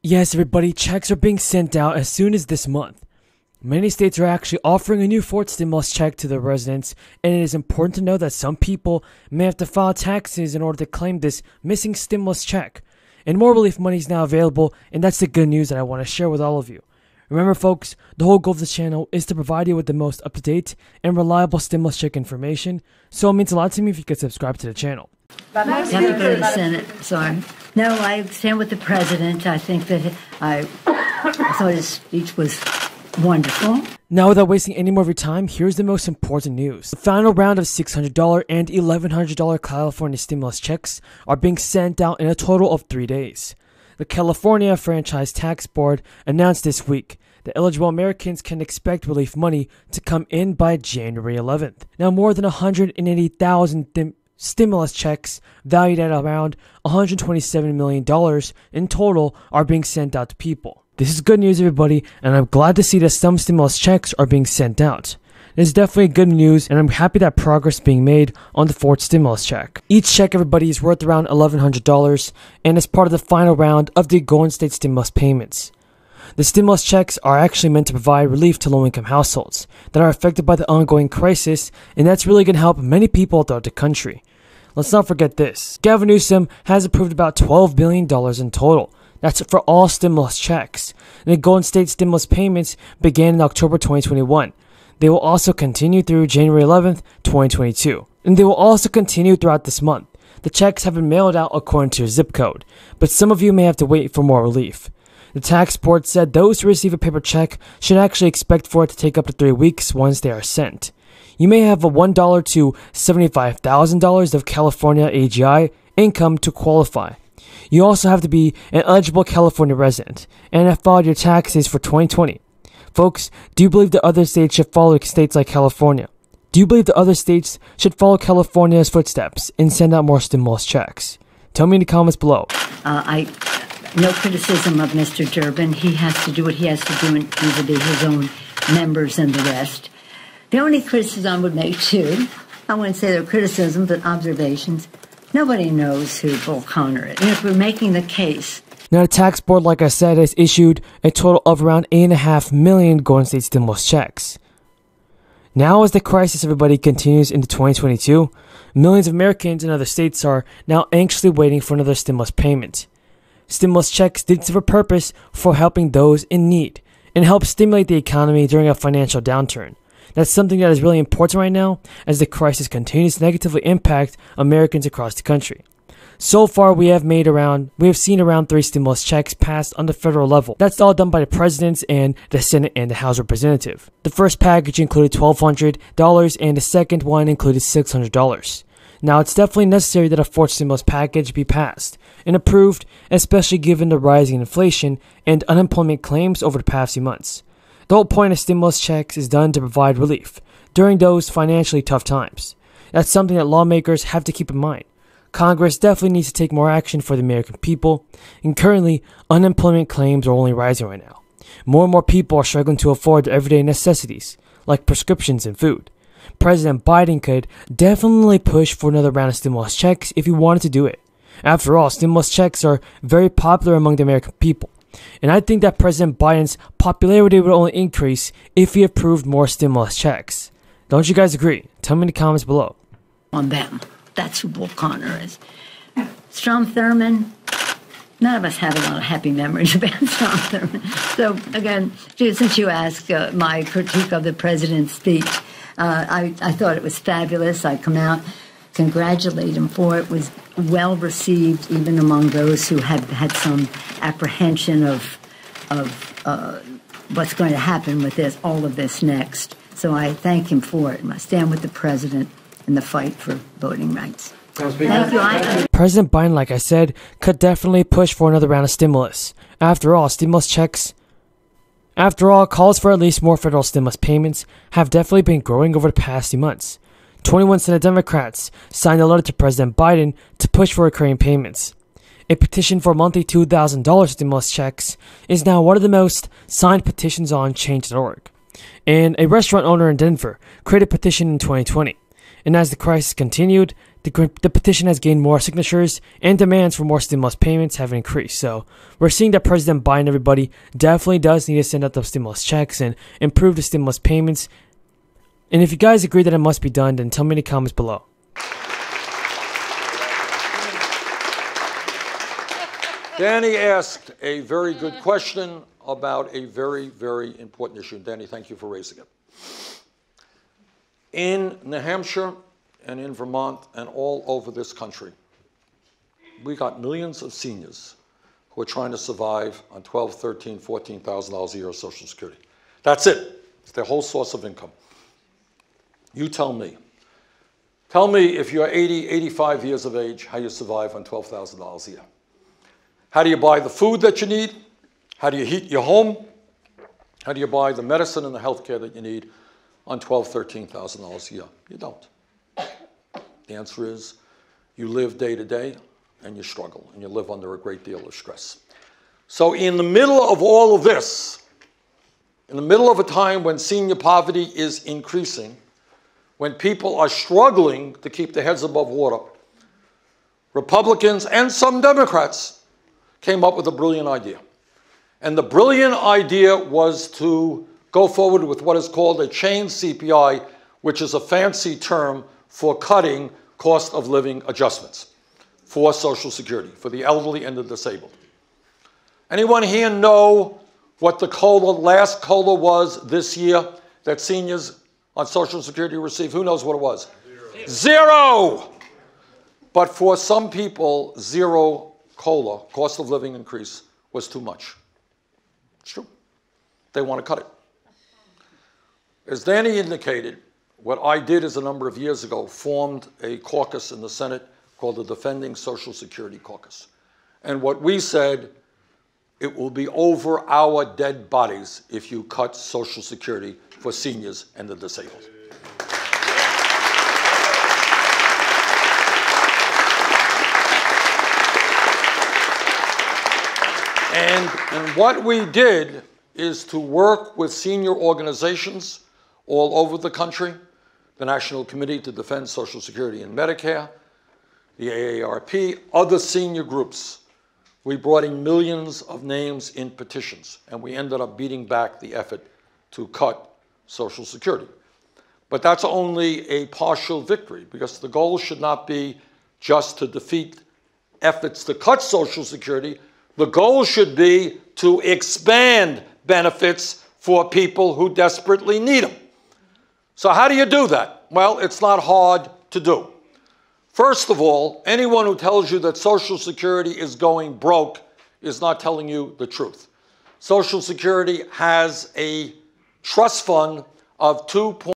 Yes, everybody, checks are being sent out as soon as this month. Many states are actually offering a new fourth stimulus check to their residents, and it is important to know that some people may have to file taxes in order to claim this missing stimulus check. And more relief money is now available, and that's the good news that I want to share with all of you. Remember, folks, the whole goal of this channel is to provide you with the most up-to-date and reliable stimulus check information, so it means a lot to me if you could subscribe to the channel. You have to go to the Senate. Sorry. No, I stand with the president. I think that I thought his speech was wonderful. Now, without wasting any more of your time, here's the most important news. The final round of $600 and $1,100 California stimulus checks are being sent out in a total of 3 days. The California Franchise Tax Board announced this week that eligible Americans can expect relief money to come in by January 11th. Now, more than 180,000 stimulus checks valued at around $127 million in total are being sent out to people. This is good news, everybody, and I'm glad to see that some stimulus checks are being sent out. This is definitely good news, and I'm happy that progress is being made on the fourth stimulus check. Each check, everybody, is worth around $1,100 and is part of the final round of the Golden State stimulus payments. The stimulus checks are actually meant to provide relief to low-income households that are affected by the ongoing crisis, and that's really going to help many people throughout the country. Let's not forget this. Gavin Newsom has approved about $12 billion in total. That's for all stimulus checks. And the Golden State stimulus payments began in October 2021. They will also continue through January 11th, 2022. And they will also continue throughout this month. The checks have been mailed out according to your zip code, but some of you may have to wait for more relief. The tax board said those who receive a paper check should actually expect for it to take up to 3 weeks once they are sent. You may have a $1 to $75,000 of California AGI income to qualify. You also have to be an eligible California resident and have filed your taxes for 2020. Folks, do you believe that other states should follow states like California? Do you believe that other states should follow California's footsteps and send out more stimulus checks? Tell me in the comments below. No criticism of Mr. Durbin. He has to do what he has to do vis-a-vis his own members and the rest. The only criticism I would make, too, I wouldn't say they're criticism, but observations, nobody knows who Bull Connor is. And if we're making the case... Now, the tax board, like I said, has issued a total of around 8.5 million Golden State stimulus checks. Now, as the crisis, everybody, continues into 2022, millions of Americans in other states are now anxiously waiting for another stimulus payment. Stimulus checks did serve a purpose for helping those in need and help stimulate the economy during a financial downturn. That's something that is really important right now as the crisis continues to negatively impact Americans across the country. So far, we have seen around 3 stimulus checks passed on the federal level. That's all done by the presidents and the Senate and the House Representative. The first package included $1,200 and the second one included $600. Now, it's definitely necessary that a fourth stimulus package be passed and approved, especially given the rising inflation and unemployment claims over the past few months. The whole point of stimulus checks is done to provide relief during those financially tough times. That's something that lawmakers have to keep in mind. Congress definitely needs to take more action for the American people, and currently, unemployment claims are only rising right now. More and more people are struggling to afford their everyday necessities, like prescriptions and food. President Biden could definitely push for another round of stimulus checks if he wanted to do it. After all, stimulus checks are very popular among the American people. And I think that President Biden's popularity would only increase if he approved more stimulus checks. Don't you guys agree? Tell me in the comments below. On them. That's who Bull Connor is. Strom Thurmond. None of us have a lot of happy memories about Strom Thurmond. So, again, since you asked my critique of the president's speech, I thought it was fabulous. I come out, congratulate him for it. It was well received, even among those who had had some apprehension of what's going to happen with all of this next. So I thank him for it. And I stand with the president in the fight for voting rights. Thank you. President Biden, like I said, could definitely push for another round of stimulus. After all, calls for at least more federal stimulus payments have definitely been growing over the past few months. 21 Senate Democrats signed a letter to President Biden to push for recurring payments. A petition for monthly $2,000 stimulus checks is now one of the most signed petitions on Change.org. And a restaurant owner in Denver created a petition in 2020. And as the crisis continued, The petition has gained more signatures, and demands for more stimulus payments have increased. So we're seeing that President Biden, everybody, definitely does need to send out the stimulus checks and improve the stimulus payments. And if you guys agree that it must be done, then tell me in the comments below. Danny asked a very good question about a very, very important issue. Danny, thank you for raising it. In New Hampshire and in Vermont and all over this country, we got millions of seniors who are trying to survive on $12,000, $13,000, $14,000 a year of Social Security. That's it. It's their whole source of income. You tell me. Tell me if you're 80, 85 years of age, how you survive on $12,000 a year. How do you buy the food that you need? How do you heat your home? How do you buy the medicine and the health care that you need on $12,000, $13,000 a year? You don't. The answer is you live day to day and you struggle and you live under a great deal of stress. So in the middle of all of this, in the middle of a time when senior poverty is increasing, when people are struggling to keep their heads above water, Republicans and some Democrats came up with a brilliant idea. And the brilliant idea was to go forward with what is called a chain CPI, which is a fancy term for cutting cost of living adjustments for Social Security, for the elderly and the disabled. Anyone here know what the last COLA was this year that seniors on Social Security received? Who knows what it was? Zero! But for some people, zero COLA, cost of living increase, was too much. It's true. They want to cut it. As Danny indicated, what I did is a number of years ago, formed a caucus in the Senate called the Defending Social Security Caucus. And what we said, it will be over our dead bodies if you cut Social Security for seniors and the disabled. And what we did is to work with senior organizations all over the country, the National Committee to Defend Social Security and Medicare, the AARP, other senior groups. We brought in millions of names in petitions, and we ended up beating back the effort to cut Social Security. But that's only a partial victory, because the goal should not be just to defeat efforts to cut Social Security. The goal should be to expand benefits for people who desperately need them. So how do you do that? Well, it's not hard to do. First of all, anyone who tells you that Social Security is going broke is not telling you the truth. Social Security has a trust fund of